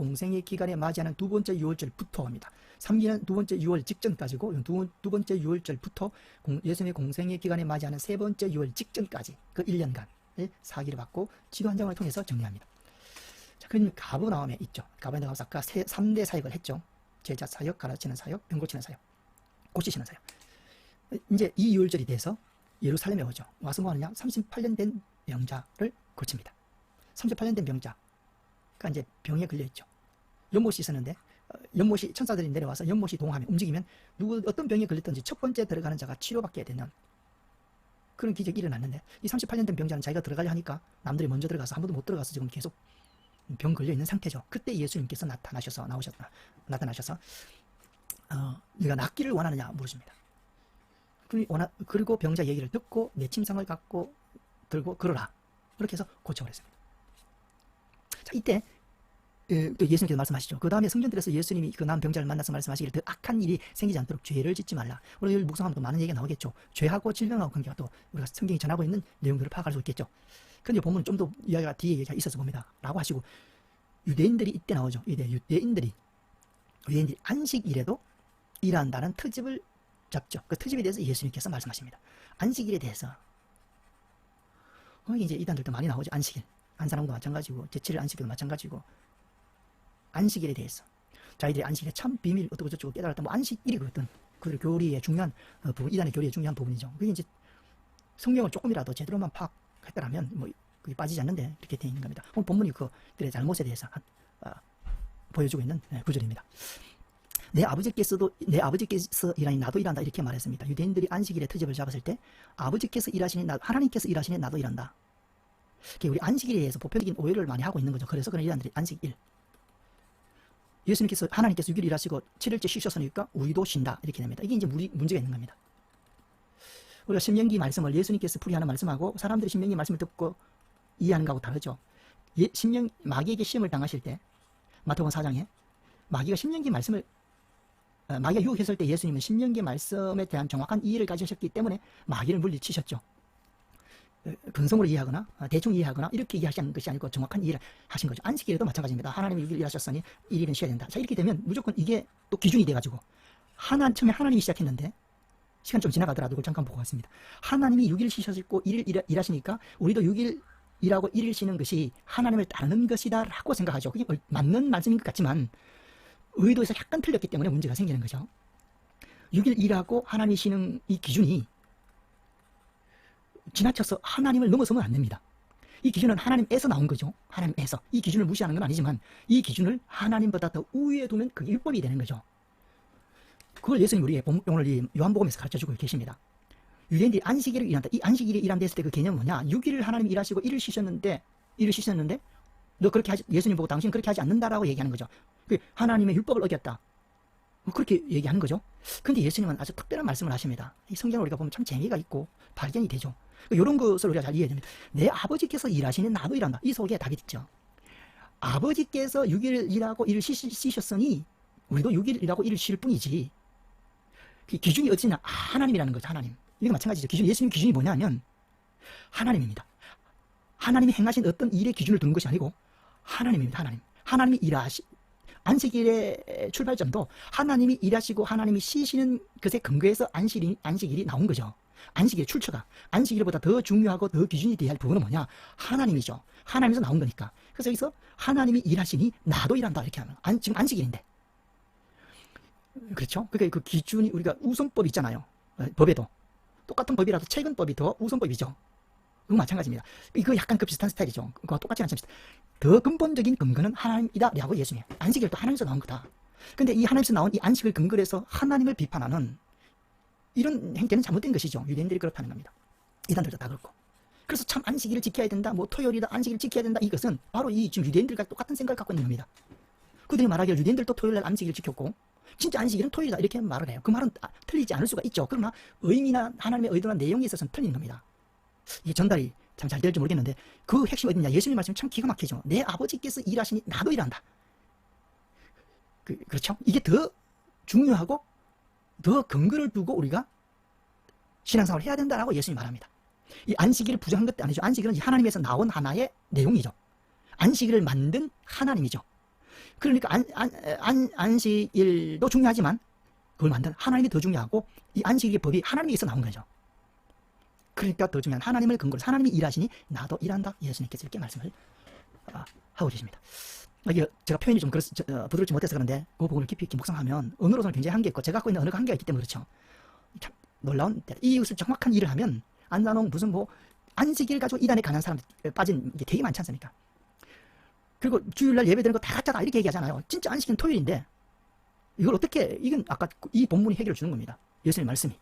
공생의 기간에 맞이하는 두 번째 유월절부터입니다. 3기는 두 번째 유월 직전까지고 두 번째 유월절부터 예수님의 공생의 기간에 맞이하는 세 번째 유월 직전까지 그 1년간의 사기를 받고 지도 한 장을 통해서 정리합니다. 자, 그럼 가버나움에 있죠. 가버나움에 가서 아까 3대 사역을 했죠. 제자 사역, 가르치는 사역, 병 고치는 사역, 고치시는 사역. 이제 이 유월절이 돼서 예루살렘에 오죠. 와서 뭐 하느냐? 38년 된 병자를 고칩니다. 38년 된 병자가 이제 병에 걸려있죠. 연못이 있었는데 연못이 천사들이 내려와서 연못이 동하면 움직이면 어떤 병에 걸렸든지 첫 번째 들어가는 자가 치료받게 되는 그런 기적이 일어났는데, 이 38년 된 병자는 자기가 들어가려 하니까 남들이 먼저 들어가서 한 번도 못 들어가서 지금 계속 병 걸려있는 상태죠. 그때 예수님께서 나타나셔서 네가 낫기를 원하느냐 물으십니다. 그리고 병자 얘기를 듣고 내 침상을 갖고 들고 걸어라. 그렇게 해서 고쳐버렸습니다. 자, 이때 또 예수님께서 말씀하시죠. 그 다음에 성전들에서 예수님이 그 난 병자를 만나서 말씀하시기를 더 악한 일이 생기지 않도록 죄를 짓지 말라. 우리 묵상하면 또 많은 얘기가 나오겠죠. 죄하고 질병하고 관계가 또 우리가 성경이 전하고 있는 내용들을 파악할 수 있겠죠. 근데 보면 좀 더 이야기가 뒤에 얘기가 있어서 봅니다. 라고 하시고, 유대인들이 이때 나오죠. 유대인들이 안식일에도 일한다는 트집을 잡죠. 그 트집에 대해서 예수님께서 말씀하십니다. 안식일에 대해서. 이제 이단들도 많이 나오죠. 안식일. 안사람도 마찬가지고, 제7일 안식일도 마찬가지고, 안식일에 대해서. 자기들이 안식일에 참 비밀 어떻고 저쩌고 깨달았다. 뭐 안식일이거든. 그들 교리의 중요한 부분, 이단의 교리의 중요한 부분이죠. 그게 이제 성경을 조금이라도 제대로만 파악했더라면 뭐 그게 빠지지 않는데 이렇게 되어 있는 겁니다. 본문이 그들의 잘못에 대해서 보여주고 있는 구절입니다. 내 아버지께서 일하니 나도 일한다 이렇게 말했습니다. 유대인들이 안식일에 트집을 잡았을 때 아버지께서 일하시니 하나님께서 일하시니 나도 일한다. 우리 안식일에 대해서 보편적인 오해를 많이 하고 있는 거죠. 그래서 그런 이단들이 안식일. 예수님께서 하나님께서 6일 일하시고 7일째 쉬셨으니까 우리도 쉰다 이렇게 됩니다. 이게 이제 문제가 있는 겁니다. 우리가 신명기 말씀을 예수님께서 풀이하는 말씀하고 사람들이 신명기 말씀을 듣고 이해하는 거하고 다르죠. 마귀에게 시험을 당하실 때 마태복음 4장에 마귀가 유혹했을 때 예수님은 신명기 말씀에 대한 정확한 이해를 가지셨기 때문에 마귀를 물리치셨죠. 근성으로 이해하거나 대충 이해하거나 이렇게 이해하시는 것이 아니고 정확한 이해를 하신 거죠. 안식일에도 마찬가지입니다. 하나님이 6일 일하셨으니 1일은 쉬어야 된다. 자, 이렇게 되면 무조건 이게 또 기준이 돼가지고 처음에 하나님이 시작했는데 시간 좀 지나가더라도 그걸 잠깐 보고 왔습니다. 하나님이 6일 쉬셨고 1일 일하시니까 우리도 6일 일하고 1일 쉬는 것이 하나님을 따르는 것이다 라고 생각하죠. 그게 맞는 말씀인 것 같지만 의도에서 약간 틀렸기 때문에 문제가 생기는 거죠. 6일 일하고 하나님이 쉬는 이 기준이 지나쳐서 하나님을 넘어서면 안 됩니다. 이 기준은 하나님에서 나온 거죠. 하나님에서. 이 기준을 무시하는 건 아니지만 이 기준을 하나님보다 더 우위에 두면 그게 율법이 되는 거죠. 그걸 예수님 우리 오늘 요한복음에서 가르쳐주고 계십니다. 유대인들이 안식일을 일한다. 이 안식일이 일한다 했을 때 그 개념은 뭐냐? 6일을 하나님 일하시고 1일 쉬셨는데 너 그렇게 예수님 보고 당신은 그렇게 하지 않는다라고 얘기하는 거죠. 하나님의 율법을 어겼다. 뭐 그렇게 얘기하는 거죠. 근데 예수님은 아주 특별한 말씀을 하십니다. 이 성경을 우리가 보면 참 재미가 있고 발견이 되죠. 이런 것을 우리가 잘 이해해야 됩니다. 내 아버지께서 일하시니 나도 일한다. 이 속에 답이 있죠. 아버지께서 6일 일하고 1일 쉬셨으니 우리도 6일 일하고 1일 쉴 뿐이지. 그 기준이 어디냐? 하나님이라는 거죠. 하나님. 이거 마찬가지죠. 예수님 기준이 뭐냐면 하나님입니다. 하나님이 행하신 어떤 일의 기준을 두는 것이 아니고 하나님입니다. 하나님이 안식일의 출발점도 하나님이 일하시고 하나님이 쉬시는 것에 근거해서 안식일이 나온 거죠. 안식일의 출처가 안식일보다 더 중요하고 더 기준이 돼야 할 부분은 뭐냐? 하나님이죠. 하나님에서 나온 거니까. 그래서 여기서 하나님이 일하시니 나도 일한다 이렇게 하면 지금 안식일인데, 그렇죠? 그러니까 그 기준이 우리가 우선법 있잖아요. 법에도 똑같은 법이라도 최근법이 더 우선법이죠. 그거 마찬가지입니다. 이거 약간 그 비슷한 스타일이죠. 그거와 똑같지 않지만 더 근본적인 근거는 하나님이다 라고 예수님. 안식일도 하나님에서 나온 거다. 근데 이 하나님에서 나온 이 안식을 근거로 해서 하나님을 비판하는 이런 행태는 잘못된 것이죠. 유대인들이 그렇다는 겁니다. 이단들도 다 그렇고. 그래서 참 안식일을 지켜야 된다, 뭐 토요일이다, 안식일을 지켜야 된다, 이것은 바로 이 지금 유대인들과 똑같은 생각을 갖고 있는 겁니다. 그들이 말하기를 유대인들도 토요일날 안식일을 지켰고 진짜 안식일은 토요일이다 이렇게 말을 해요. 그 말은 틀리지 않을 수가 있죠. 그러나 의미나 하나님의 의도나 내용에 있어서는 틀린 겁니다. 이게 전달이 참 잘 될지 모르겠는데 그 핵심이 어디냐? 예수님 말씀이 참 기가 막히죠. 내 아버지께서 일하시니 나도 일한다. 그렇죠? 이게 더 중요하고 더 근거를 두고 우리가 신앙생활을 해야 된다라고 예수님이 말합니다. 이 안식일을 부정한 것도 아니죠. 안식일은 하나님에서 나온 하나의 내용이죠. 안식일을 만든 하나님이죠. 그러니까 안식일도 중요하지만 그걸 만든 하나님이 더 중요하고 이 안식일의 법이 하나님에게서 나온 거죠. 그러니까 더 중요한 하나님을 근거로 하나님이 일하시니 나도 일한다. 예수님께서 이렇게 말씀을 하고 계십니다. 이게 제가 표현이 좀 부드럽지 못해서 그런데 그 부분을 깊이 있게 묵상하면 언어로서는 굉장히 한계 있고 제가 갖고 있는 언어가 한계가 있기 때문에 그렇죠. 참 놀라운 이웃을 정확한 일을 하면 안나농 무슨 뭐 안식일 가지고 이단에 가는 사람들 빠진 게 되게 많지 않습니까? 그리고 주일날 예배 드리는 거 다 가짜다 이렇게 얘기하잖아요. 진짜 안식일은 토요일인데 이걸 어떻게 이건 아까 이 본문이 해결을 주는 겁니다. 예수님 말씀이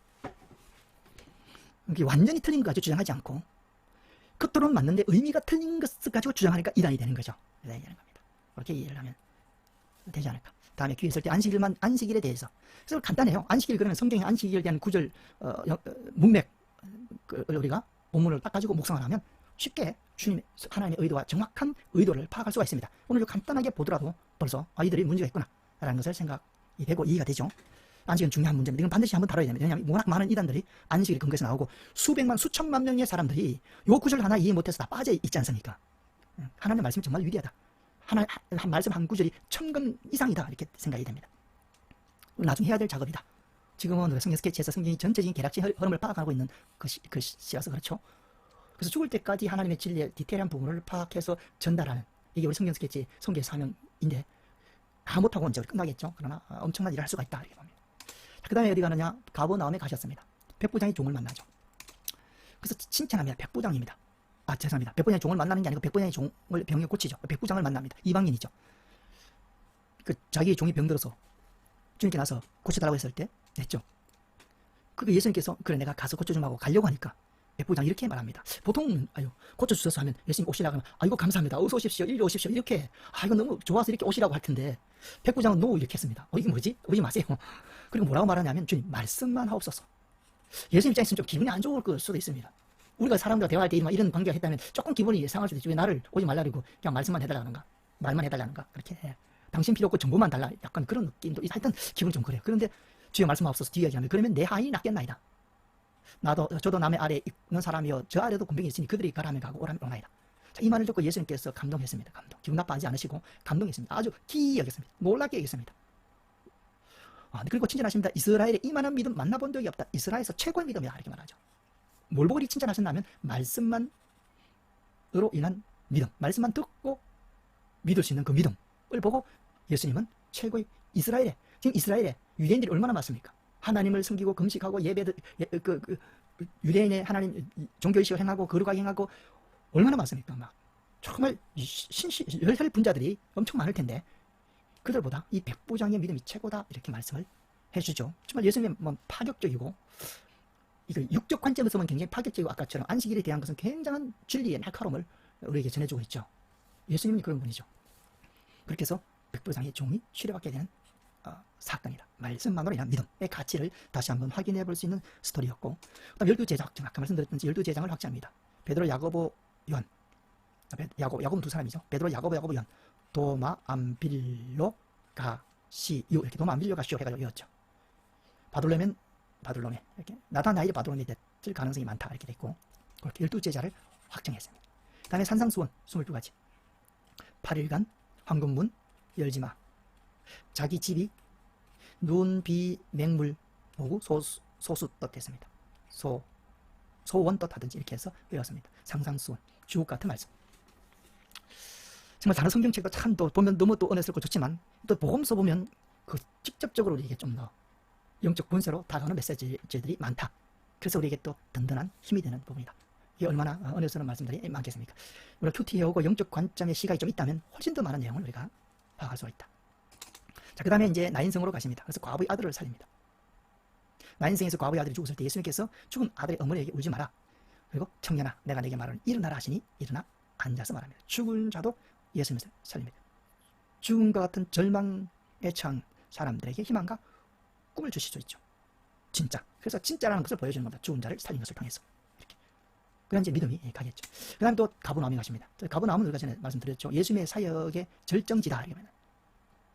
이게 완전히 틀린 거 가지고 주장하지 않고 겉으로는 맞는데 의미가 틀린 것을 가지고 주장하니까 이단이 되는 거죠. 이단이 되는 겁니다. 그렇게 이해를 하면 되지 않을까. 다음에 기회 있을 때 안식일에 대해서 그래서 간단해요. 안식일 그러면 성경의 안식일에 대한 구절 문맥 우리가 본문을 딱 가지고 묵상을 하면 쉽게 주님의 하나님의 의도와 정확한 의도를 파악할 수가 있습니다. 오늘 간단하게 보더라도 벌써 이들이 문제가 있구나 라는 것을 생각이 되고 이해가 되죠. 안식은 중요한 문제입니다. 이건 반드시 한번 다뤄야 됩니다. 왜냐하면 워낙 많은 이단들이 안식일 근거에서 나오고 수백만 수천만 명의 사람들이 요 구절 하나 이해 못해서 다 빠져 있지 않습니까? 하나님의 말씀이 정말 위대하다. 한 말씀 한 구절이 1000권 이상이다 이렇게 생각이 됩니다. 나중에 해야 될 작업이다. 지금은 성경 스케치에서 성경이 전체적인 개략적 흐름을 파악하고 있는 것이어서 그렇죠. 그래서 죽을 때까지 하나님의 진리의 디테일한 부분을 파악해서 전달하는 이게 우리 성경 스케치 성경의 사명인데 다 못하고 이제 끝나겠죠. 그러나 엄청난 일을 할 수가 있다 이렇게 봅니다. 그 다음에 어디 가느냐? 가버나움에 가셨습니다. 백부장이 종을 만나죠. 그래서 칭찬합니다. 백부장입니다. 죄송합니다. 백부장이 종을 만나는 게 아니고 백부장이 종을 병에 고치죠. 백부장을 만납니다. 이방인이죠. 자기 종이 병들어서 주님께 나서 고쳐달라고 했을 때 됐죠. 그게 예수님께서 그래 내가 가서 고쳐좀 하고 가려고 하니까 백부장 이렇게 말합니다. 보통 고쳐주셔서 하면 예수님 오시라고 하면 이거 감사합니다. 어서 오십시오. 이리 오십시오. 이렇게 이거 너무 좋아서 이렇게 오시라고 할 텐데 백부장은 노 이렇게 했습니다. 이게 뭐지? 오지 마세요. 그리고 뭐라고 말하냐면 주님 말씀만 하옵소서. 예수님 입장에서는 좀 기분이 안 좋을 수도 있습니다. 우리가 사람들과 대화할 때 이런 관계가 했다면 조금 기분이 상할 수도 있죠. 왜 나를 오지 말라고 그냥 말씀만 해달라는가? 말만 해달라는가? 그렇게 해. 당신 필요 없고 정보만 달라. 약간 그런 느낌도 하여튼 기분이 좀 그래요. 그런데 주여 말씀 하옵소서 뒤에 얘기하면 그러면 내 하인이 낫겠나이다. 저도 남의 아래에 있는 사람이요 저 아래도 군병이 있으니 그들이 가라면 가고 오라면 오나이다. 자, 이 말을 듣고 예수님께서 감동했습니다. 기분 나빠하지 않으시고 감동했습니다. 아주 기이 여겼습니다. 놀랍게 여겼습니다. 그리고 칭찬하십니다. 이스라엘에 이만한 믿음 만나본 적이 없다. 이스라엘에서 최고의 믿음이다 이렇게 말하죠. 뭘 보고 이렇게 칭찬하셨냐면 말씀만으로 인한 믿음, 말씀만 듣고 믿을 수 있는 그 믿음을 보고 예수님은 최고의 지금 이스라엘에 유대인들이 얼마나 많습니까? 하나님을 섬기고 금식하고 유대인의 하나님 종교의식을 행하고 거룩하게 행하고 얼마나 많습니까? 막 정말 열혈 분자들이 엄청 많을 텐데 그들보다 이 백부장의 믿음이 최고다 이렇게 말씀을 해주죠. 정말 예수님은 파격적이고 이거 육적 관점에서 보면 굉장히 파격적이고 아까처럼 안식일에 대한 것은 굉장한 진리의 날카로움을 우리에게 전해주고 있죠. 예수님은 그런 분이죠. 그렇게 해서 백부장의 종이 쉬려받게 되는 사건이다. 말씀만으로 인한 믿음의 가치를 다시 한번 확인해 볼 수 있는 스토리였고 그다음 12제자 확장 아까 말씀드렸던지 12제장을 확장합니다. 베드로, 야고보, 요한 야고보는 두 사람이죠. 베드로, 야고보, 요한 도마, 암빌로, 가시요 이렇게 도마, 암빌로, 가시요 해가지고 이었죠. 바돌로메 이렇게 나다나엘이 바돌로메 됐을 가능성이 많다 이렇게 됐고 그렇게 12제자를 확정했습니다. 다음에 산상수원 22가지 8일간 황금문 열지마 자기 집이 눈, 비, 맹물 보고 소수 떳했습니다. 소원 떳하든지 이렇게 해서 외웠습니다. 상상수원 주옥 같은 말씀. 정말 다른 성경책도 참 또 보면 너무 또 은혜스럽고 좋지만 또 복음서 보면 그 직접적으로 우리에게 좀 더 영적 본세로 다가오는 메시지들이 많다. 그래서 우리에게 또 든든한 힘이 되는 부분이다. 이게 얼마나 은혜스러운 말씀들이 많겠습니까? 우리가 큐티에 오고 영적 관점의 시각이 좀 있다면 훨씬 더 많은 내용을 우리가 파악할 수가 있다. 자, 그 다음에 이제 나인성으로 가십니다. 그래서 과부의 아들을 살립니다. 나인성에서 과부의 아들이 죽었을 때 예수님께서 죽은 아들의 어머니에게 울지 마라. 그리고 청년아 내가 내게 말하는 일어나라 하시니 일어나 앉아서 말합니다. 죽은 자도 예수님을 살립니다. 죽음과 같은 절망에 처한 사람들에게 희망과 꿈을 주실 수 있죠. 진짜. 그래서 진짜라는 것을 보여주는 겁니다. 죽은 자를 살린 것을 통해서. 이렇게. 그래야 이제 믿음이 가겠죠. 그 다음에 또 가버나움에 가십니다. 가버나움은 우리가 전에 말씀드렸죠. 예수님의 사역의 절정지다. 이렇게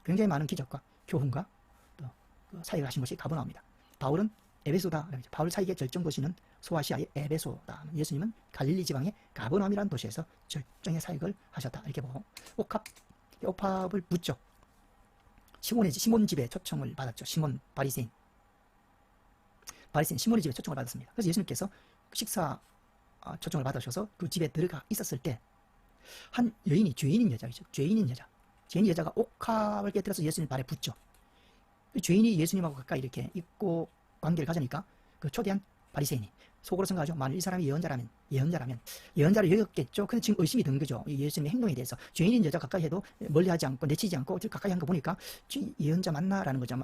굉장히 많은 기적과 교훈과 또 사역을 하신 것이 가버나움입니다. 바울은 에베소다. 바울 사역의 절정 도시는 소아시아의 에베소다. 예수님은 갈릴리 지방의 가버나움이라는 도시에서 절정의 사역을 하셨다. 이렇게 보고 옥합을 묻죠. 시몬 집에 초청을 받았죠. 시몬 바리새인 시몬의 집에 초청을 받았습니다. 그래서 예수님께서 식사 초청을 받으셔서 그 집에 들어가 있었을 때 한 여인이 죄인인 여자가 옥합을 깨뜨려서 예수님 발에 붙죠. 그 죄인이 예수님하고 가까이 이렇게 있고 관계를 가지니까 그 초대한 바리새인이 속으로 생각하죠. 만일 이 사람이 예언자를 여겼겠죠. 근데 지금 의심이 든 거죠. 예수님의 행동에 대해서. 죄인인 여자 가까이 해도 멀리하지 않고 내치지 않고 가까이 한 거 보니까 예언자 맞나라는 거죠.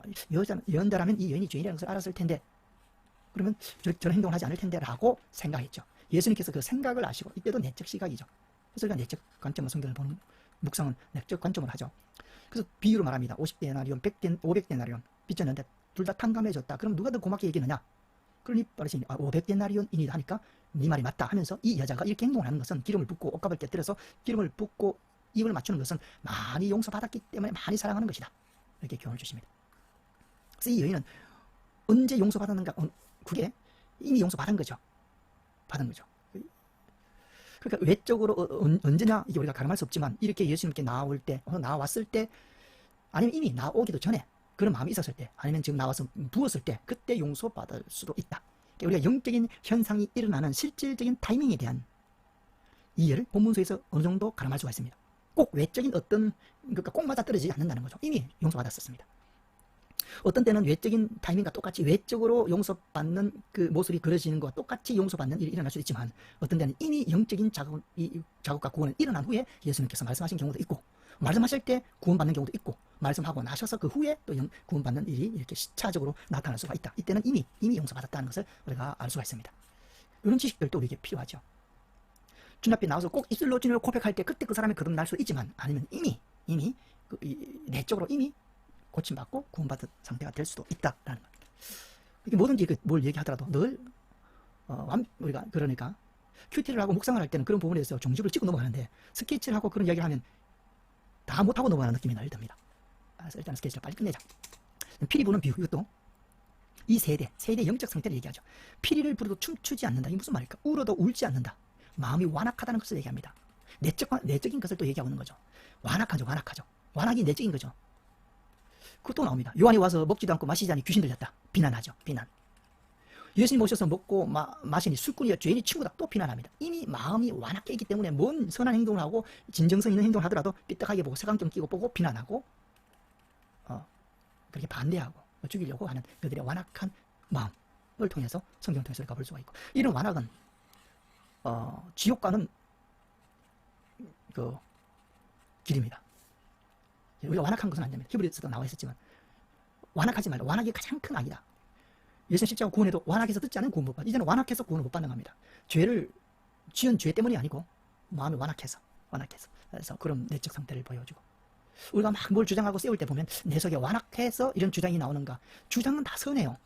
예언자라면 이 여인이 죄인이라는 것을 알았을 텐데 그러면 저런 행동을 하지 않을 텐데 라고 생각했죠. 예수님께서 그 생각을 아시고 이때도 내적 시각이죠. 그래서 우리가 내적 관점으로 성경을 보는 묵상은 내적 관점으로 하죠. 그래서 비유로 말합니다. 50데나리온, 500데나리온 빚졌는데 둘 다 탕감해줬다. 그럼 누가 더 고맙게 여기느냐? 그러니 바리새인이 500데나리온이니 하니까 네 말이 맞다 하면서 이 여자가 이렇게 행동을 하는 것은 기름을 붓고 옷값을 깨뜨려서 기름을 붓고 입을 맞추는 것은 많이 용서받았기 때문에 많이 사랑하는 것이다. 이렇게 교훈을 주십니다. 그래서 이 여인은 언제 용서받았는가? 그게 이미 용서받은 거죠. 그러니까 외적으로 언제냐 이게 우리가 가늠할 수 없지만 이렇게 예수님께 나왔을 때 아니면 이미 나오기도 전에 그런 마음이 있었을 때 아니면 지금 나와서 부었을 때 그때 용서받을 수도 있다. 그러니까 우리가 영적인 현상이 일어나는 실질적인 타이밍에 대한 이해를 본문서에서 어느 정도 가늠할 수가 있습니다. 꼭 외적인 그러니까 꼭 맞아떨어지지 않는다는 거죠. 이미 용서받았었습니다. 어떤 때는 외적인 타이밍과 똑같이 외적으로 용서받는 그 모습이 그려지는 것과 똑같이 용서받는 일이 일어날 수도 있지만 어떤 때는 이미 영적인 자극과 구원은 일어난 후에 예수님께서 말씀하신 경우도 있고 말씀하실 때 구원받는 경우도 있고 말씀하고 나셔서 그 후에 또 구원받는 일이 이렇게 시차적으로 나타날 수가 있다. 이때는 이미 용서받았다는 것을 우리가 알 수가 있습니다. 이런 지식들도 우리에게 필요하죠. 주님 앞에 나와서 꼭 입술로 주님을 고백할 때 그때 그 사람이 거듭날 수도 있지만 아니면 이미 내적으로 이미 고침받고 구원받은 상태가 될 수도 있다라는 겁니다. 이게 뭐든지 뭘 얘기하더라도 늘 우리가 그러니까 큐티를 하고 묵상을 할 때는 그런 부분에 대해서 종집을 찍고 넘어가는데 스케치를 하고 그런 이야기를 하면 다 못하고 넘어가는 느낌이 날 겁니다. 그래서 일단 스케치를 빨리 끝내자. 피리 부는 비유, 이것도 이 세대의 영적 상태를 얘기하죠. 피리를 부르도 춤추지 않는다. 이게 무슨 말일까? 울어도 울지 않는다. 마음이 완악하다는 것을 얘기합니다. 내적인 것을 또 얘기하고 있는 거죠. 완악하죠. 완악이 내적인 거죠. 그것도 나옵니다. 요한이 와서 먹지도 않고 마시지 않니 귀신 들렸다. 비난하죠. 비난. 예수님 오셔서 먹고 마시니 술꾼이야 죄인이 친구다. 또 비난합니다. 이미 마음이 완악해 있기 때문에 뭔 선한 행동을 하고 진정성 있는 행동을 하더라도 삐딱하게 보고 색안경 끼고 보고 비난하고 그렇게 반대하고 죽이려고 하는 그들의 완악한 마음을 통해서 성경을 통해서 우리가 볼 수가 있고 이런 완악은 지옥과는 그 길입니다. 우리가 완악한 것은 안 됩니다. 히브리서도 나와 있었지만 완악하지 말라. 완악이 가장 큰 악이다. 예수님 십자가 구원해도 완악해서 듣지 않은 구원 못 받아. 이제는 완악해서 구원을 못 받는 겁니다. 죄를 지은 죄 때문이 아니고 마음이 완악해서 그래서 그런 내적 상태를 보여주고 우리가 막 뭘 주장하고 세울 때 보면 내 속에 완악해서 이런 주장이 나오는가. 주장은 다 선해요.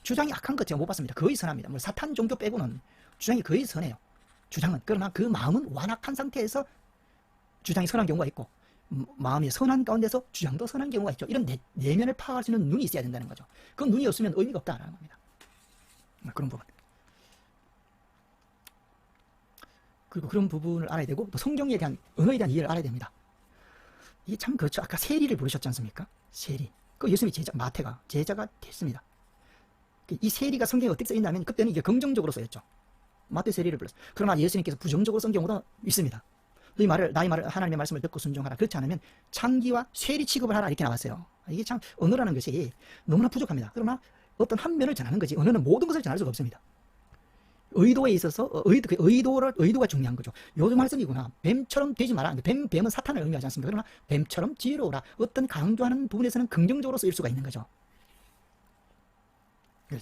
주장이 악한 것 제가 못 봤습니다. 거의 선합니다. 뭐 사탄 종교 빼고는 주장이 거의 선해요. 주장은. 그러나 그 마음은 완악한 상태에서 주장이 선한 경우가 있고 마음이 선한 가운데서 주장도 선한 경우가 있죠. 이런 내면을 파악할 수 있는 눈이 있어야 된다는 거죠. 그 눈이 없으면 의미가 없다는 겁니다. 그런 부분. 그리고 그런 부분을 알아야 되고 또 성경에 대한 언어에 대한 이해를 알아야 됩니다. 이게 참 그렇죠. 아까 세리를 부르셨지 않습니까? 세리. 그 예수님이 마태가 제자가 됐습니다. 이 세리가 성경에 어떻게 써있냐면 그때는 이게 긍정적으로 쓰였죠. 마태 세리를 불렀어요. 그러나 예수님께서 부정적으로 쓴 경우도 있습니다. 나의 말을 하나님의 말씀을 듣고 순종하라. 그렇지 않으면 창기와 쇠리 취급을 하라 이렇게 나왔어요. 이게 참 언어라는 것이 너무나 부족합니다. 그러나 어떤 한 면을 전하는 거지 언어는 모든 것을 전할 수가 없습니다. 의도에 있어서 의도가 중요한 거죠. 요즘 말씀이구나. 뱀처럼 되지 마라. 뱀은 사탄을 의미하지 않습니다. 그러나 뱀처럼 지혜로우라. 어떤 강조하는 부분에서는 긍정적으로 쓰일 수가 있는 거죠.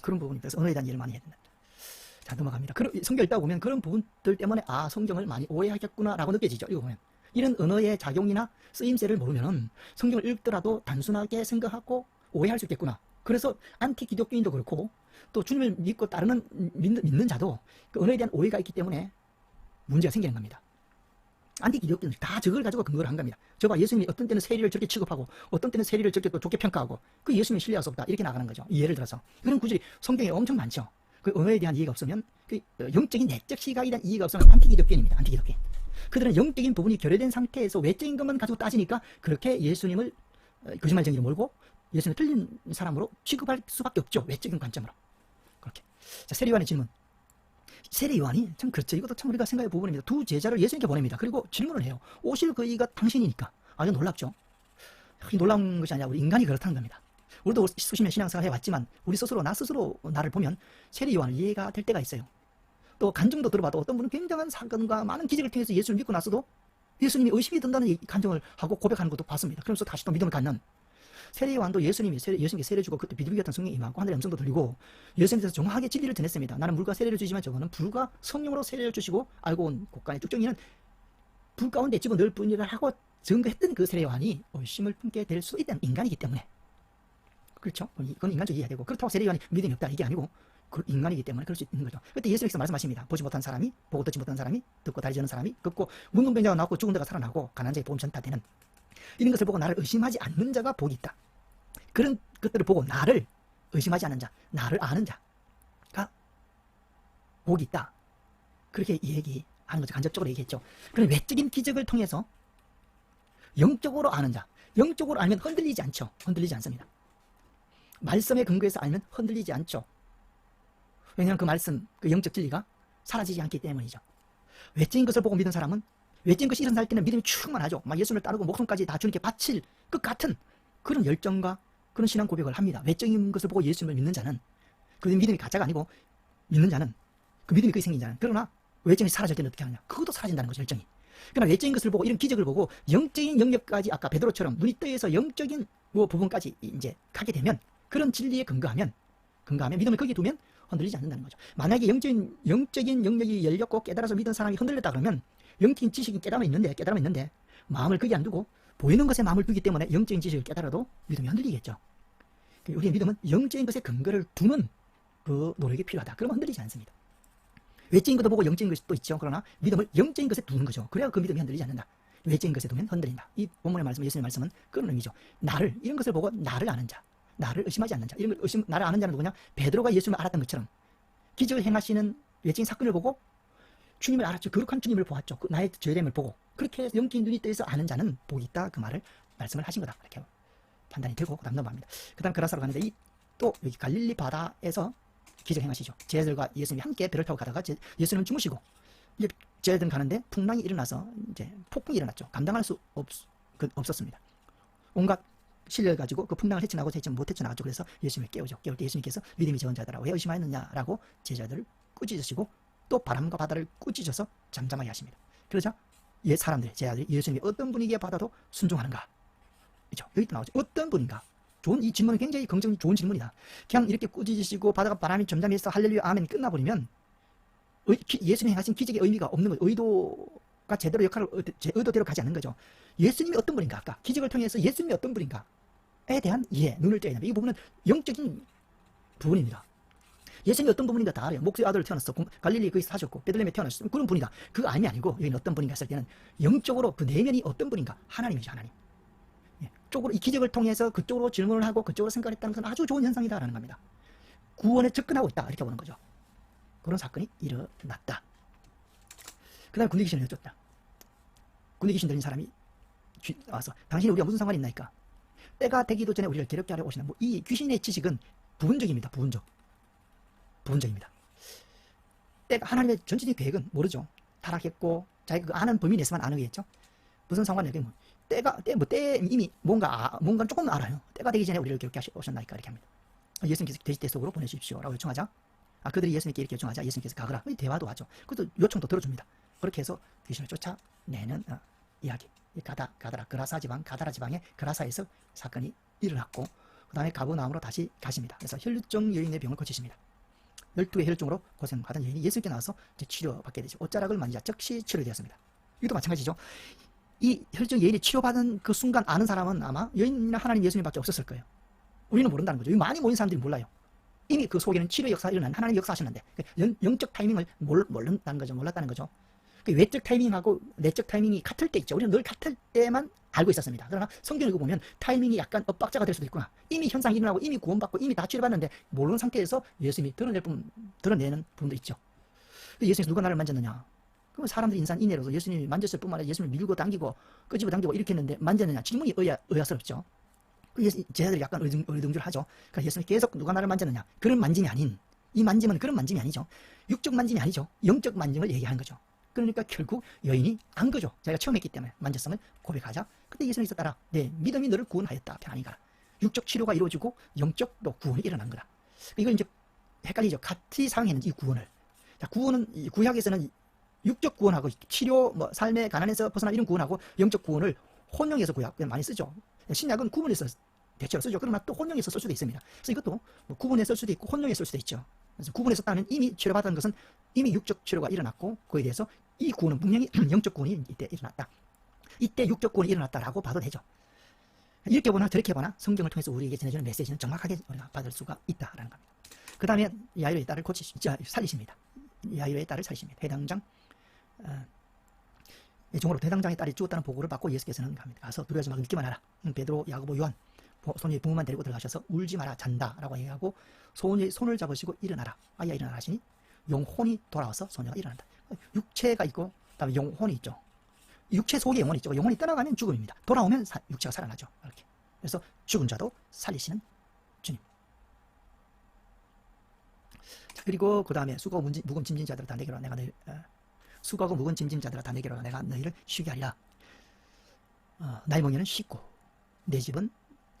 그런 부분이 그래서 언어에 대한 이해를 많이 해야 된다. 자, 넘어갑니다. 성경 읽다 보면 그런 부분들 때문에 성경을 많이 오해하겠구나 라고 느껴지죠. 읽어보면. 이런 언어의 작용이나 쓰임새를 모르면 성경을 읽더라도 단순하게 생각하고 오해할 수 있겠구나. 그래서 안티 기독교인도 그렇고 또 주님을 믿고 따르는 믿는 자도 그 언어에 대한 오해가 있기 때문에 문제가 생기는 겁니다. 안티 기독교인들 다 저걸 가지고 근거를 한 겁니다. 저봐 예수님이 어떤 때는 세리를 저렇게 취급하고 어떤 때는 세리를 저렇게 또 좋게 평가하고 그 예수님이 신뢰할 수 없다 이렇게 나가는 거죠. 예를 들어서 그런 구절이 성경에 엄청 많죠. 그 언어에 대한 이해가 없으면 그 영적인 내적 시각에 대한 이해가 없으면 안티기독교인입니다. 안티기독교인. 그들은 영적인 부분이 결여된 상태에서 외적인 것만 가지고 따지니까 그렇게 예수님을 거짓말 정의로 몰고 예수님을 틀린 사람으로 취급할 수밖에 없죠. 외적인 관점으로. 그렇게. 자, 세례 요한의 질문. 세례 요한이 참 그렇죠. 이것도 참 우리가 생각의 부분입니다. 두 제자를 예수님께 보냅니다. 그리고 질문을 해요. 오실 그이가 당신이니까. 아주 놀랍죠. 놀라운 것이 아니라 우리 인간이 그렇다는 겁니다. 우리도 수십 년 신앙생활 해왔지만 우리 스스로 나 스스로 나를 보면 세례 요한을 이해가 될 때가 있어요. 또 간증도 들어봐도 어떤 분은 굉장한 사건과 많은 기적을 통해서 예수를 믿고 나서도 예수님이 의심이 든다는 간증을 하고 고백하는 것도 봤습니다. 그러면서 다시 또 믿음을 갖는 세례 요한도 예수님께 세례 주고 그때 비둘기 같은 성령이 임하고 하늘의 음성도 들리고 예수님께서 정확하게 진리를 전했습니다. 나는 물과 세례를 주지만 저거는 불과 성령으로 세례를 주시고 알고 온 곳간의 쭉정이는 불 가운데 집어넣을 뿐이라 하고 증거했던 그 세례 요한이 의심을 품게 될 수 있다는 인간이기 때문에 그렇죠? 그건 인간적으로 이해해야 되고 그렇다고 세례 요한이 믿음이 없다 이게 아니고 그 인간이기 때문에 그럴 수 있는 거죠. 그때 예수님께서 말씀하십니다. 보지 못한 사람이 보고 듣지 못한 사람이 듣고 다리 저는 사람이 걷고 문둥병자가 나왔고 죽은 자가 살아나고 가난한 자의 복음 전파되는 이런 것을 보고 나를 의심하지 않는 자가 복이 있다. 그런 것들을 보고 나를 의심하지 않는 자, 나를 아는 자가 복이 있다. 그렇게 얘기하는 거죠. 간접적으로 얘기했죠. 그런 외적인 기적을 통해서 영적으로 아는 자, 영적으로 알면 흔들리지 않죠. 흔들리지 않습니다. 말씀에 근거해서 알면 흔들리지 않죠. 왜냐하면 그 말씀, 그 영적 진리가 사라지지 않기 때문이죠. 외적인 것을 보고 믿은 사람은 외적인 것이 일어날 때는 믿음이 충만하죠. 막 예수님을 따르고 목숨까지 다 주님께 바칠 것 같은 그런 열정과 그런 신앙 고백을 합니다. 외적인 것을 보고 예수님을 믿는 자는 그 믿음이 가짜가 아니고 믿는 자는 그 믿음이 그게 생긴 자는 그러나 외적인 것이 사라질 때는 어떻게 하느냐. 그것도 사라진다는 거죠. 열정이. 그러나 외적인 것을 보고 이런 기적을 보고 영적인 영역까지 아까 베드로처럼 눈이 떠서 영적인 뭐 부분까지 이제 가게 되면 그런 진리에 근거하면 믿음을 거기에 두면 흔들리지 않는다는 거죠. 만약에 영적인 영역이 열렸고 깨달아서 믿은 사람이 흔들렸다 그러면 영적인 지식이 깨달음이 있는데 마음을 거기 안 두고 보이는 것에 마음을 두기 때문에 영적인 지식을 깨달아도 믿음이 흔들리겠죠. 우리의 믿음은 영적인 것에 근거를 두는 그 노력이 필요하다. 그러면 흔들리지 않습니다. 외적인 것도 보고 영적인 것이 또 있죠. 그러나 믿음을 영적인 것에 두는 거죠. 그래야 그 믿음이 흔들리지 않는다. 외적인 것에 두면 흔들린다. 이 본문의 말씀, 예수님의 말씀은 그런 의미죠. 이런 것을 보고 나를 아는 자, 나를 의심하지 않는 자. 이런 걸 나를 아는 자는 누구냐? 베드로가 예수님을 알았던 것처럼 기적을 행하시는 외적인 사건을 보고 주님을 알았죠. 거룩한 주님을 보았죠. 나의 죄됨을 보고 그렇게 해서 영적인 눈이 떠서 아는 자는 복이 있다. 그 말씀을 하신 거다. 이렇게 판단이 되고 그 다음 넘어갑니다. 그 다음 그라사로 가는데 또 여기 갈릴리 바다에서 기적 행하시죠. 제자들과 예수님이 함께 배를 타고 가다가 예수님은 주무시고 이제 제자들은 가는데 풍랑이 일어나서 이제 폭풍이 일어났죠. 감당할 수 없었습니다. 온갖 실려 가지고 그 풍랑을 헤쳐나가고 못 헤쳐나갔죠. 그래서 예수님을 깨우죠. 깨울 때 예수님께서 믿음이 적은 자들아 왜 의심하였느냐라고 제자들을 꾸짖으시고 또 바람과 바다를 꾸짖어서 잠잠하게 하십니다. 그러자 사람들이 제자들이 예수님이 어떤 분위기에 받아도 순종하는가? 그렇죠? 여기 또 나오죠. 어떤 분인가? 이 질문은 굉장히 좋은 질문이다. 그냥 이렇게 꾸짖으시고 바람이 점잠해서 할렐루야 아멘 끝나버리면 예수님이 하신 기적의 의미가 없는 거죠. 의도가 제대로 역할을 제 의도대로 가지 않는 거죠. 예수님이 어떤 분인가? 아까 기적을 통해서 예수님이 어떤 분인가에 대한 이해, 눈을 떼야 됩니다. 이 부분은 영적인 부분입니다. 예수님이 어떤 부분인가 다 알아요. 목수의 아들을 태어났어. 갈릴리 거기서 사셨고 베들레헴에 태어났어. 그런 분이다. 그 아임이 아니고 여기는 어떤 분인가 했을 때는 영적으로 그 내면이 어떤 분인가? 하나님이죠. 하나님. 쪽으로 이 기적을 통해서 그쪽으로 질문을 하고 그쪽으로 생각했다는 것은 아주 좋은 현상이다라는 겁니다. 구원에 접근하고 있다 이렇게 보는 거죠. 그런 사건이 일어났다. 그 다음에 군대 귀신을 여쭙다. 군대 귀신 들린 사람이 와서 당신이 우리가 무슨 상관이 있나이까? 때가 되기도 전에 우리를 괴롭게 하려 오시나. 이 귀신의 지식은 부분적입니다. 부분적입니다. 때가 하나님의 전체적인 계획은 모르죠. 타락했고 자기가 아는 범위 내에서만 아는 거겠죠. 무슨 상관이야? 때 이미 뭔가 조금 알아요. 때가 되기 전에 우리를 괴롭게 오셨나이까 이렇게 합니다. 예수님께서 돼지떼 속으로 보내주십시오라고 요청하자. 그들이 예수님께 이렇게 요청하자. 예수님께서 가거라. 대화도 하죠. 그것도 요청도 들어줍니다. 그렇게 해서 귀신을 쫓아내는 이야기. 가다라 그라사 지방 가다라 지방의 그라사에서 사건이 일어났고 그 다음에 가버나움으로 다시 가십니다. 그래서 혈루증 여인의 병을 고치십니다. 12의 혈루증으로 고생하던 여인이 예수님께 나와서 이제 치료받게 되죠. 옷자락을 만지자 즉시 치료되었습니다. 이것도 마찬가지죠. 이 혈증 여인이 치료받은 그 순간 아는 사람은 아마 여인이나 하나님 예수님밖에 없었을 거예요. 우리는 모른다는 거죠. 많이 모인 사람들이 몰라요. 이미 그 속에는 치료 역사가 일어난 하나님 역사하시는데 영적 타이밍을 몰랐다는 거죠. 외적 타이밍하고 내적 타이밍이 같을 때 있죠. 우리는 늘 같을 때만 알고 있었습니다. 그러나 성경 읽어보면 타이밍이 약간 엇박자가 될 수도 있구나. 이미 현상이 일어나고 이미 구원받고 이미 다 치료받는데 모르는 상태에서 예수님이 드러내는 부분도 있죠. 예수님이 누가 나를 만졌느냐? 그러면 사람들이 인산 인해로서 예수님이 만졌을 뿐만 아니라 예수님을 밀고 당기고 끄집어 당기고 이렇게 했는데 만졌느냐? 질문이 의아스럽죠. 그래서 제자들이 약간 어리둥절하죠. 그러니까 예수님이 계속 누가 나를 만졌느냐, 그런 만짐이 아닌, 이 만짐은 그런 만짐이 아니죠. 육적 만짐이 아니죠. 영적 만짐을 얘기하는 거죠. 그러니까 결국 여인이 안 거죠. 자기가 처음 했기 때문에 만졌으면 고백하자. 그때 예수님께서 따라 내 믿음이 너를 구원하였다, 편안히 가라. 육적 치료가 이루어지고 영적도 구원이 일어난 거다. 이걸 이제 헷갈리죠. 같이 사용했는지 이 구원을. 자, 구원은 구약에서는 육적 구원하고 치료, 뭐 삶의 가난에서 벗어나 이런 구원하고 영적 구원을 혼용해서 구약 많이 쓰죠. 신약은 구분해서 대체로 쓰죠. 그러나 또 혼용해서 쓸 수도 있습니다. 그래서 이것도 뭐 구분해서 쓸 수도 있고 혼용해서 쓸 수도 있죠. 그래서 구분해서 따면 이미 치료받은 것은 이미 육적 치료가 일어났고 그에 대해서 이 구원은 분명히 영적 구원이 이때 일어났다. 이때 육적 구원이 일어났다라고 봐도 되죠. 이렇게 보나 저렇게 보나 성경을 통해서 우리에게 전해주는 메시지는 정확하게 우리가 받을 수가 있다라는 겁니다. 그 다음에 야이로의 딸을 살리십니다. 야이로의 딸을 살리십니다. 대당장 종으로 대당장의 딸이 죽었다는 보고를 받고 예수께서는 가서 두려워하지 말고 믿기만 하라. 베드로, 야고보, 요한 소녀의 부모만 데리고 들어가셔서 울지 마라, 잔다 라고 얘기하고 소녀의 손을 잡으시고 일어나라, 아이야 일어나라 하시니 영혼이 돌아와서 소녀가 일어난다. 육체가 있고 그다음에 영혼이 있죠. 육체 속에 영혼이 있죠. 영혼이 떠나가면 죽음입니다. 돌아오면 육체가 살아나죠. 이렇게. 그래서 죽은 자도 살리시는 주님. 자, 그리고 그 다음에 수고하고 무거운 짐진 자들아 다 내게로 내가 너희 수고하고 무거운 짐진 자들아 다 내게로 내가 너희를 쉬게 하리라. 나의 멍에는 쉽고 내 집은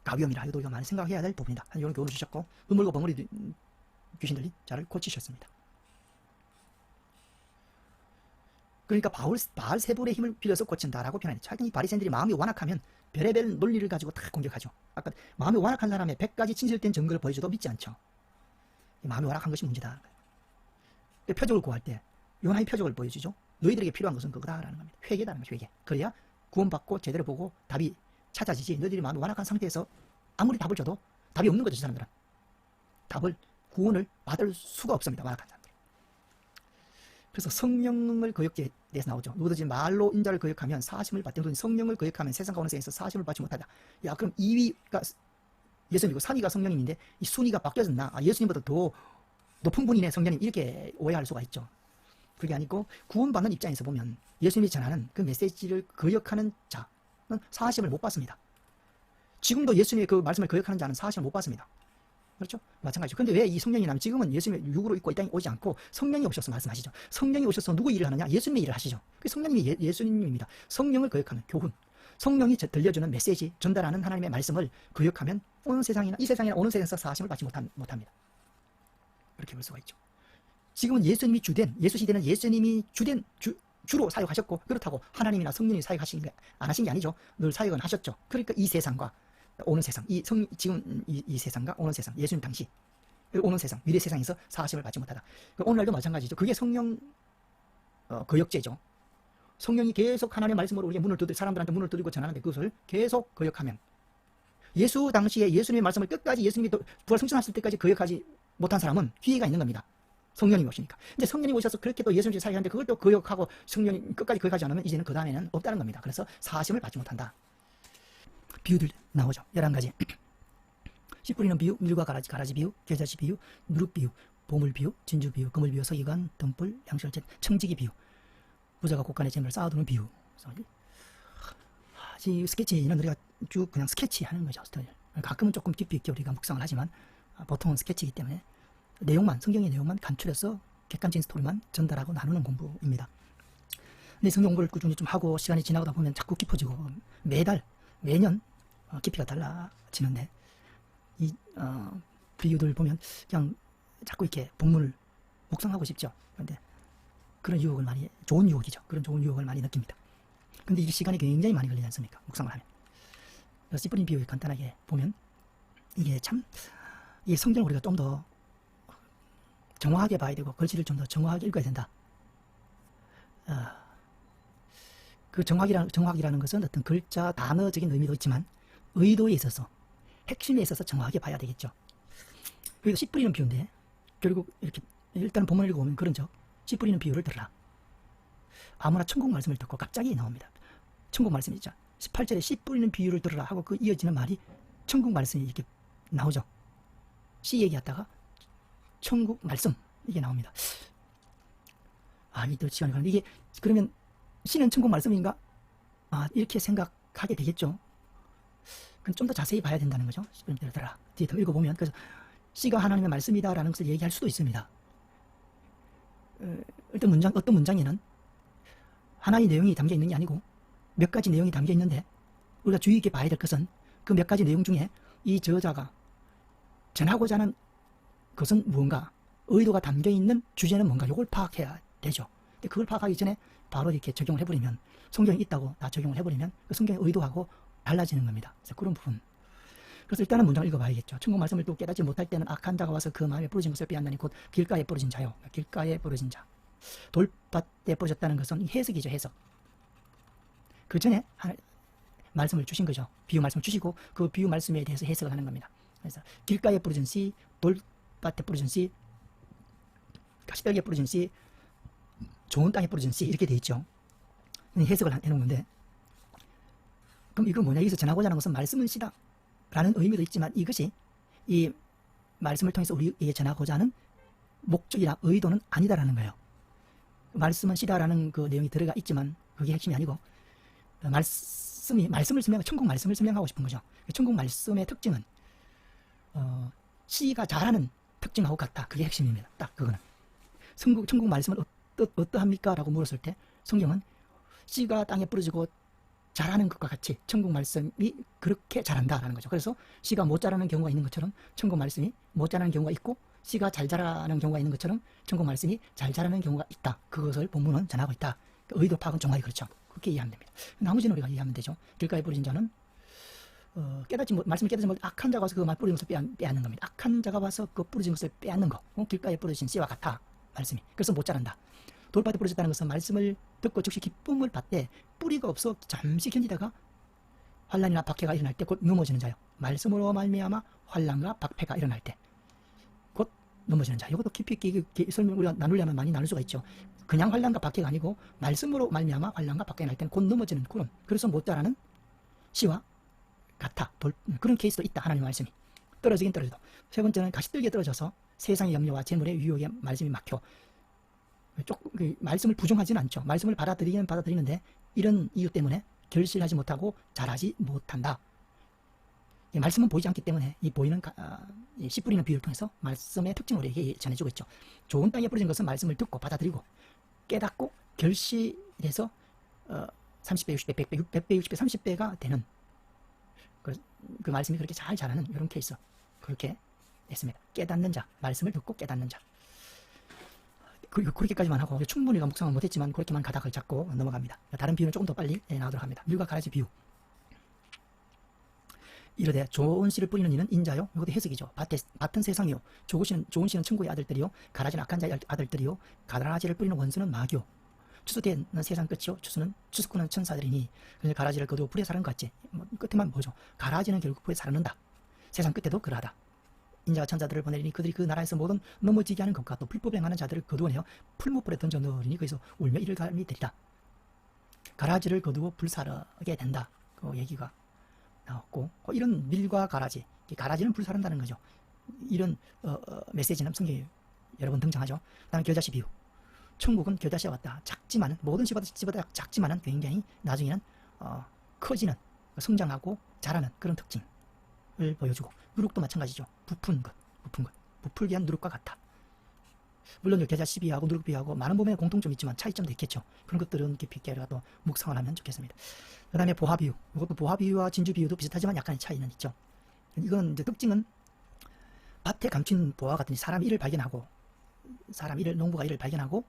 가위엄이라. 이것도 우리가 많이 생각해야 될 부분이다. 이런 교훈을 주셨고 음물고 벙어리 귀신 들린 자를 고치셨습니다. 그러니까 바알세불의 힘을 빌려서 고친다라고 표현했죠. 하긴 이 바리새인들이 마음이 완악하면 별의별 논리를 가지고 다 공격하죠. 아까 마음이 완악한 사람의 100가지 진실된 증거를 보여줘도 믿지 않죠. 마음이 완악한 것이 문제다. 표적을 구할 때 요나의 표적을 보여주죠. 너희들에게 필요한 것은 그거다라는 겁니다. 회개다는 거죠. 회개. 그래야 구원받고 제대로 보고 답이 찾아지지. 너희들이 마음이 완악한 상태에서 아무리 답을 줘도 답이 없는 거죠. 저 사람들은. 구원을 받을 수가 없습니다. 완악한 사람. 그래서 성령을 거역죄에 대해서 나오죠. 누구든지 말로 인자를 거역하면 사심을 받되 누구든지 성령을 거역하면 세상과 어느 세상에서 사심을 받지 못한다. 야, 그럼 2위가 예수님이고 3위가 성령님인데 이 순위가 바뀌어졌나? 예수님보다 더 높은 분이네 성령님, 이렇게 오해할 수가 있죠. 그게 아니고 구원받는 입장에서 보면 예수님이 전하는 그 메시지를 거역하는 자는 사심을 못 받습니다. 지금도 예수님의 그 말씀을 거역하는 자는 사심을 못 받습니다. 그렇죠? 마찬가지죠. 근데 왜 이 성령이 나면 지금은 예수님의 육으로 있고 이 땅에 오지 않고 성령이 오셔서 말씀하시죠. 성령이 오셔서 누구 일을 하느냐? 예수님의 일을 하시죠. 그 성령님이 예수님입니다. 성령을 거역하는 교훈, 성령이 들려주는 메시지, 전달하는 하나님의 말씀을 거역하면 어느 세상이나 이 세상이나 어느 세상에서 사심을 받지 못합니다. 그렇게 볼 수가 있죠. 지금은 예수님이 주된, 예수 시대는 예수님이 주로 사역하셨고 그렇다고 하나님이나 성령이 사역하신 게 안 하신 게 아니죠. 늘 사역은 하셨죠. 그러니까 이 세상과 오는 세상, 지금 이 세상과 오는 세상, 예수님 당시 오는 세상, 미래 세상에서 사심을 받지 못하다. 오늘날도 마찬가지죠. 그게 성령 거역죄죠. 성령이 계속 하나님의 말씀으로 우리에게 사람들한테 문을 두드리고 전하는데 그것을 계속 거역하면 예수 당시에 예수님의 말씀을 끝까지 예수님이 부활 승천하실 때까지 거역하지 못한 사람은 기회가 있는 겁니다. 성령이 오시니까. 근데 성령이 오셔서 그렇게 또 예수님이 사역하는데 그걸 또 거역하고 성령이 끝까지 거역하지 않으면 이제는 그 다음에는 없다는 겁니다. 그래서 사심을 받지 못한다. 비유들 나오죠. 11가지. 씨 뿌리는 비유, 밀과 가라지 비유, 겨자씨 비유, 누룩 비유, 보물 비유, 진주 비유, 금을 비유, 서기관, 등불, 양철제, 청지기 비유, 부자가 곳간에 재물을 쌓아두는 비유. 이 스케치는 우리가 쭉 그냥 스케치하는 거죠. 가끔은 조금 깊이 있게 우리가 묵상을 하지만 보통은 스케치이기 때문에 성경의 내용만 간추려서 객관적인 스토리만 전달하고 나누는 공부입니다. 근데 성경 공부를 꾸준히 좀 하고 시간이 지나다 보면 자꾸 깊어지고 매년 깊이가 달라지는데 이 비유들 보면 그냥 자꾸 이렇게 본문을 묵상하고 싶죠. 그런데 그런 유혹을 좋은 유혹이죠. 그런 좋은 유혹을 많이 느낍니다. 근데 이게 시간이 굉장히 많이 걸리지 않습니까? 묵상을 하면. 씨 뿌린 비유 간단하게 보면 이게 이 성경을 우리가 좀 더 정확하게 봐야 되고 글씨를 좀 더 정확하게 읽어야 된다. 그 정확이라는 것은 어떤 글자, 단어적인 의미도 있지만 의도에 있어서, 핵심에 있어서 정확하게 봐야 되겠죠. 그리고 씨 뿌리는 비유인데 결국 이렇게 일단 본문을 읽어보면 그런 씨 뿌리는 비유를 들으라. 아무나 천국 말씀을 듣고 갑자기 나옵니다. 천국 말씀이 있죠. 18절에 씨 뿌리는 비유를 들으라 하고 그 이어지는 말이 천국 말씀이 이렇게 나오죠. 씨 얘기하다가 천국 말씀 이게 나옵니다. 이또 시간이 가는데 이게 그러면 씨는 천국 말씀인가? 이렇게 생각하게 되겠죠. 그건 좀 더 자세히 봐야 된다는 거죠. 10분 들어라. 뒤에 더 읽어보면, 그래서 씨가 하나님의 말씀이다라는 것을 얘기할 수도 있습니다. 어떤 문장에는 하나의 내용이 담겨 있는 게 아니고 몇 가지 내용이 담겨 있는데, 우리가 주의 있게 봐야 될 것은 그 몇 가지 내용 중에 이 저자가 전하고자 하는 것은 무언가, 의도가 담겨 있는 주제는 뭔가, 이걸 파악해야 되죠. 근데 그걸 파악하기 전에 바로 이렇게 적용을 해버리면, 성경이 있다고 다 적용을 해버리면 그 성경의 의도하고 달라지는 겁니다. 그래서 그런 부분. 그래서 일단은 문장을 읽어봐야겠죠. 천국 말씀을 또 깨닫지 못할 때는 악한 자가 와서 그 마음에 부러진 것을 빼앗나니 곧 길가에 부러진 자요. 길가에 부러진 자. 돌밭에 부러졌다는 것은 해석이죠. 해석. 그 전에 말씀을 주신 거죠. 비유 말씀을 주시고 그 비유 말씀에 대해서 해석을 하는 겁니다. 그래서 길가에 부러진 씨, 돌밭에 부러진 씨, 가시떨기에 부러진 씨, 좋은 땅에 부러진 씨, 이렇게 돼 있죠. 해석을 해놓은 건데, 그럼 이거 뭐냐? 여기서 전하고자 하는 것은 말씀은 씨다 라는 의미도 있지만, 이것이 이 말씀을 통해서 우리에게 전하고자 하는 목적이나 의도는 아니다라는 거예요. 말씀은 씨다라는 그 내용이 들어가 있지만 그게 핵심이 아니고, 말씀을 설명하고, 천국 말씀을 설명하고 싶은 거죠. 천국 말씀의 특징은 씨가 자라는 특징하고 같다. 그게 핵심입니다. 딱 그거는. 천국 말씀은 어떠합니까? 라고 물었을 때 성경은 씨가 땅에 뿌려지고 자라는 것과 같이 천국 말씀이 그렇게 자란다라는 거죠. 그래서 씨가 못 자라는 경우가 있는 것처럼 천국 말씀이 못 자라는 경우가 있고, 씨가 잘 자라는 경우가 있는 것처럼 천국 말씀이 잘 자라는 경우가 있다. 그것을 본문은 전하고 있다. 의도 파악은 정확히 그렇죠. 그렇게 이해하면 됩니다. 나머지는 우리가 이해하면 되죠. 길가에 뿌려진 자는 말씀을 깨닫지 못 악한 자가 와서 그 말 뿌려진 것을 빼앗는 겁니다. 악한 자가 와서 그 뿌려진 것을 빼앗는 거. 길가에 뿌려진 씨와 같아. 말씀이. 그래서 못 자란다. 돌밭에 뿌려졌다는 것은 말씀을 듣고 즉시 기쁨을 받되 뿌리가 없어 잠시 견디다가 환란이나 박해가 일어날 때 곧 넘어지는 자요. 말씀으로 말미암아 환란과 박해가 일어날 때 곧 넘어지는 자. 이것도 깊이 있게 설명 우리가 나누려면 많이 나눌 수가 있죠. 그냥 환란과 박해가 아니고 말씀으로 말미암아 환란과 박해가 날 때는 곧 넘어지는 그런, 그래서 못 자라는 씨와 같아. 그런 케이스도 있다. 하나님의 말씀이 떨어지긴 떨어져도. 세 번째는 가시떨기에 떨어져서 세상의 염려와 재물의 유혹에 말씀이 막혀 말씀을 부정하지는 않죠. 말씀을 받아들이는데 이런 이유 때문에 결실하지 못하고 자라지 못한다. 말씀은 보이지 않기 때문에 이 보이는 씨 뿌리는 비유를 통해서 말씀의 특징을 우리에게 전해주고 있죠. 좋은 땅에 뿌려진 것은 말씀을 듣고 받아들이고 깨닫고 결실해서 30배, 60배, 100배, 100배, 60배, 30배가 되는 그 말씀이 그렇게 잘 자라는 이런 케이스, 그렇게 했습니다. 깨닫는 자, 말씀을 듣고 깨닫는 자. 그렇게까지만 하고 충분히 묵상을 못했지만 그렇게만 가닥을 잡고 넘어갑니다. 다른 비유는 조금 더 빨리 나오도록 합니다. 밀과 가라지 비유. 이르되 좋은 씨를 뿌리는 이는 인자요. 이것도 해석이죠. 밭은 세상이요, 좋은 씨는 천국의 아들들이요, 가라지는 악한 자의 아들들이요, 가라지를 뿌리는 원수는 마귀요. 추수되는 세상 끝이요, 추수꾼은 천사들이니 그래서 가라지를 거두어 불에 사르는 것 같지. 끝에만 보죠. 가라지는 결국 불에 사르는다. 세상 끝에도 그러하다. 인자가 천사들을 보내리니 그들이 그 나라에서 모든 넘어지게 하는 것과 또 불법을 행하는 자들을 거두어내어 풀무불에 던져 넣으리니 거기서 울며 이를 갈미 되리라. 가라지를 거두어 불사르게 된다. 그 얘기가 나왔고, 이런 밀과 가라지, 가라지는 불사른다는 거죠. 이런 메시지는 성경에 여러 번 등장하죠. 그다음에 겨자씨 비유. 천국은 겨자씨와 같다. 작지만은, 모든 씨보다 작지만은 굉장히 나중에는 커지는, 성장하고 자라는 그런 특징을 보여주고, 누룩도 마찬가지죠. 부풀게 한 누룩과 같다. 물론 겨자씨 비유하고 누룩 비유하고 많은 부분에 공통점이 있지만 차이점도 있겠죠. 그런 것들은 깊이 있게 또 묵상을 하면 좋겠습니다. 그 다음에 보화 비유. 이것도 보화 비유와 진주 비유도 비슷하지만 약간의 차이는 있죠. 이건 이제 특징은 밭에 감춘 보화 같은 사람 일을 발견하고, 농부가 일을 발견하고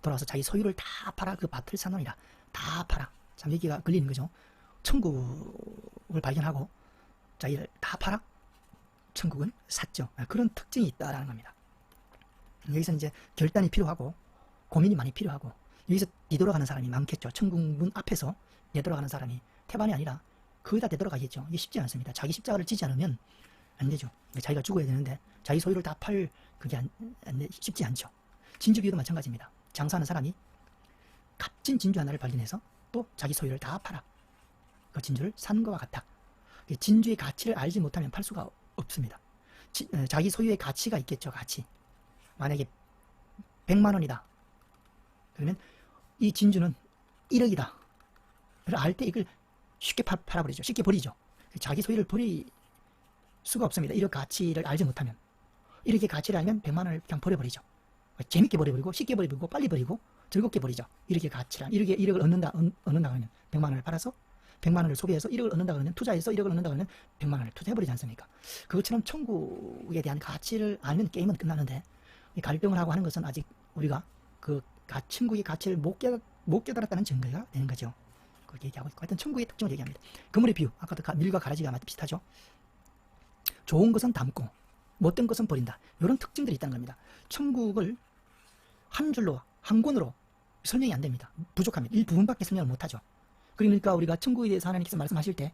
돌아와서 자기 소유를 다 팔아 그 밭을 사놓으니라. 다 팔아. 참 여기가 걸리는 거죠. 천국을 발견하고 자기를 다 팔아 천국은 샀죠. 그런 특징이 있다라는 겁니다. 여기서 이제 결단이 필요하고 고민이 많이 필요하고, 여기서 뒤돌아가는 사람이 많겠죠. 천국 문 앞에서 되돌아가는 사람이 태반이 아니라 거의 다 되돌아가겠죠. 이게 쉽지 않습니다. 자기 십자가를 지지 않으면 안 되죠. 자기가 죽어야 되는데 자기 소유를 다 팔 그게 쉽지 않죠. 진주 비유도 마찬가지입니다. 장사하는 사람이 값진 진주 하나를 발견해서 또 자기 소유를 다 팔아 그 진주를 산 것과 같아. 진주의 가치를 알지 못하면 팔 수가 없습니다. 자기 소유의 가치가 있겠죠. 가치. 만약에 100만 원이다. 그러면 이 진주는 1억이다. 알 때 이걸 쉽게 팔아버리죠. 쉽게 버리죠. 자기 소유를 버릴 수가 없습니다. 이런 가치를 알지 못하면. 이렇게 가치를 알면 100만 원을 그냥 버려버리죠. 재밌게 버려버리고 쉽게 버리고 빨리 버리고 즐겁게 버리죠. 이렇게 가치를 이렇게 1억을 얻는다 그러면 100만 원을 팔아서 100만 원을 소비해서 1억을 얻는다 그러면 투자해서 1억을 얻는다 그러면 100만 원을 투자해버리지 않습니까? 그것처럼 천국에 대한 가치를 알면 게임은 끝나는데 이 갈등을 하고 하는 것은 아직 우리가 그 천국의 가치를 못 깨달았다는 증거가 되는 거죠. 그렇게 얘기하고 있고 하여튼 천국의 특징을 얘기합니다. 그물의 비유 아까도 밀과 가라지가 비슷하죠. 좋은 것은 담고 못된 것은 버린다. 이런 특징들이 있다는 겁니다. 천국을 한 줄로 한 권으로 설명이 안 됩니다. 부족합니다. 일부분밖에 설명을 못하죠. 그러니까 우리가 천국에 대해서 하나님께서 말씀하실 때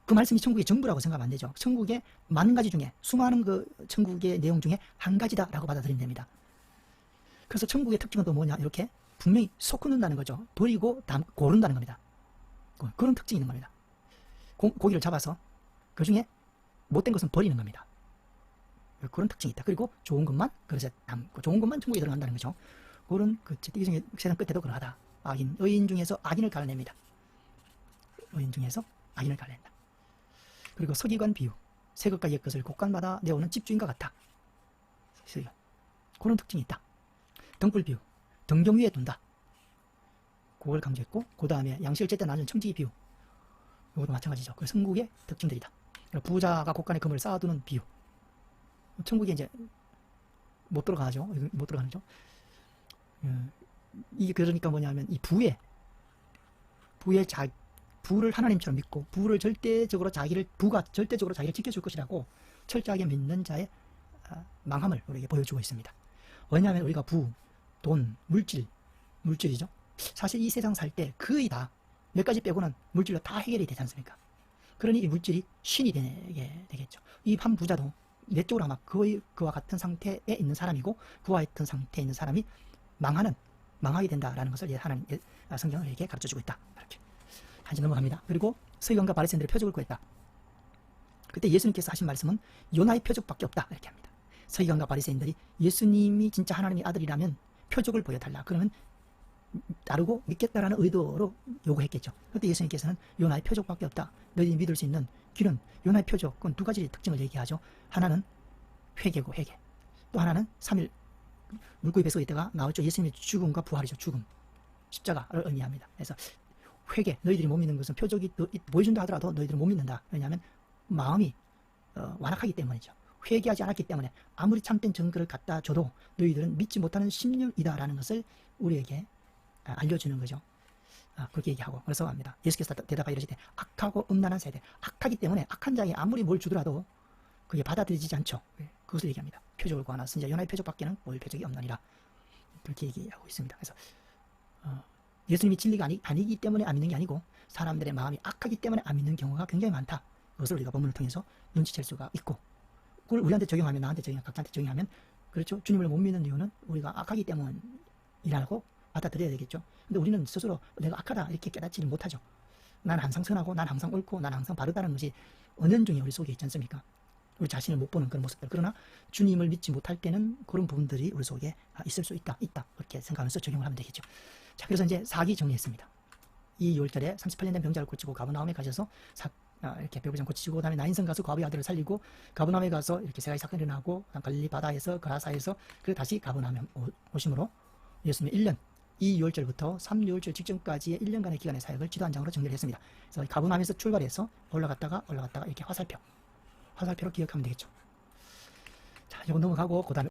그 말씀이 천국의 전부라고 생각하면 안 되죠. 천국의 만 가지 중에 수많은 그 천국의 내용 중에 한 가지다라고 받아들이면 됩니다. 그래서 천국의 특징은 또 뭐냐 이렇게 분명히 섞는다는 거죠. 버리고 고른다는 겁니다. 그런 특징이 있는 겁니다. 고기를 잡아서 그 중에 못된 것은 버리는 겁니다. 그런 특징이 있다. 그리고 좋은 것만 그릇에 담고 좋은 것만 천국에 들어간다는 거죠. 그런 이 중에 세상 끝에도 그러하다. 의인 중에서 악인을 갈라냅니다. 의인 중에서 악인을 갈라낸다. 그리고 서기관 비유. 새 것과 옛 것을 곳간마다 내오는 집주인과 같다. 그런 특징이 있다. 등불 비유. 등경 위에 둔다. 그걸 강조했고 그 다음에 양식을 제때 나눈 청지기 비유. 이것도 마찬가지죠. 그 성국의 특징들이다. 부자가 곳간에 금을 쌓아두는 비유. 천국에 이제 못 들어가죠. 못 들어가죠. 이게 그러니까 뭐냐면 이 부를 하나님처럼 믿고 부가 절대적으로 자기를 지켜줄 것이라고 철저하게 믿는 자의 망함을 우리에게 보여주고 있습니다. 왜냐하면 우리가 돈, 물질이죠. 사실 이 세상 살 때 거의 다 몇 가지 빼고는 물질로 다 해결이 되지 않습니까? 그러니 이 물질이 신이 되겠죠. 이 한 부자도 내적으로 아마 거의 그와 같은 상태에 있는 사람이고 그와 같은 상태에 있는 사람이 망하게 된다라는 것을 하나님 성경을 이렇게 가르쳐주고 있다. 이렇게 한시 넘어갑니다. 그리고 서기관과 바리새인들의 표적을 구했다. 그때 예수님께서 하신 말씀은 요나의 표적밖에 없다 이렇게 합니다. 서기관과 바리새인들이 예수님이 진짜 하나님의 아들이라면 표적을 보여달라. 그러면 따르고 믿겠다라는 의도로 요구했겠죠. 그때 예수님께서는 요나의 표적밖에 없다. 너희들이 믿을 수 있는 길은 요나의 표적. 그건 두 가지 특징을 얘기하죠. 하나는 회개고 회개. 또 하나는 3일 물고기 뱃속에 있다가 나왔죠. 예수님의 죽음과 부활이죠. 죽음. 십자가를 의미합니다. 그래서 회개. 너희들이 못 믿는 것은 표적이 보여준다 하더라도 너희들은 못 믿는다. 왜냐하면 마음이 완악하기 때문이죠. 회개하지 않았기 때문에 아무리 참된 증거를 갖다 줘도 너희들은 믿지 못하는 심령이다라는 것을 우리에게 알려주는 거죠. 그렇게 얘기하고 그래서 합니다. 예수께서 대답하여 이르시되 악하고 음란한 세대. 악하기 때문에 악한 자에 아무리 뭘 주더라도 그게 받아들이지 않죠. 그것을 얘기합니다. 표적을 구하나 선지자 요나의 표적밖에는 볼 표적이 없나니라. 그렇게 얘기하고 있습니다. 그래서 예수님이 진리가 아니기 때문에 안 믿는 게 아니고 사람들의 마음이 악하기 때문에 안 믿는 경우가 굉장히 많다. 그것을 우리가 본문을 통해서 눈치챌 수가 있고 그걸 우리한테 적용하면 나한테 각자한테 적용하면 그렇죠. 주님을 못 믿는 이유는 우리가 악하기 때문이라고 받아들여야 되겠죠. 근데 우리는 스스로 내가 악하다 이렇게 깨닫지를 못하죠. 난 항상 선하고 난 항상 옳고 난 항상 바르다는 것이 은연중에 우리 속에 있지 않습니까? 우리 자신을 못 보는 그런 모습들. 그러나 주님을 믿지 못할 때는 그런 부분들이 우리 속에 있을 수 있다. 그렇게 생각하면서 적용을 하면 되겠죠. 자, 그래서 이제 4기 정리했습니다. 이 6월달에 38년 된 병자를 고치고 가버나움에 가셔서 이렇게 배부장 고치시고 그다음에 나인성 가서 과부의 아들을 살리고 가버나움에 가서 이렇게 세 가지 사건이 일어나고 갈릴리 바다에서 가라사에서 그리고 다시 가버나움에 오심으로 예수님의 1년 이 6월절부터 3, 6월절 직전까지의 1년간의 기간의 사역을 지도 한 장으로 정리를 했습니다. 그래서 가버나움에서 출발해서 올라갔다가 이렇게 화살표로 기억하면 되겠죠. 자, 이거 넘어가고 그다음에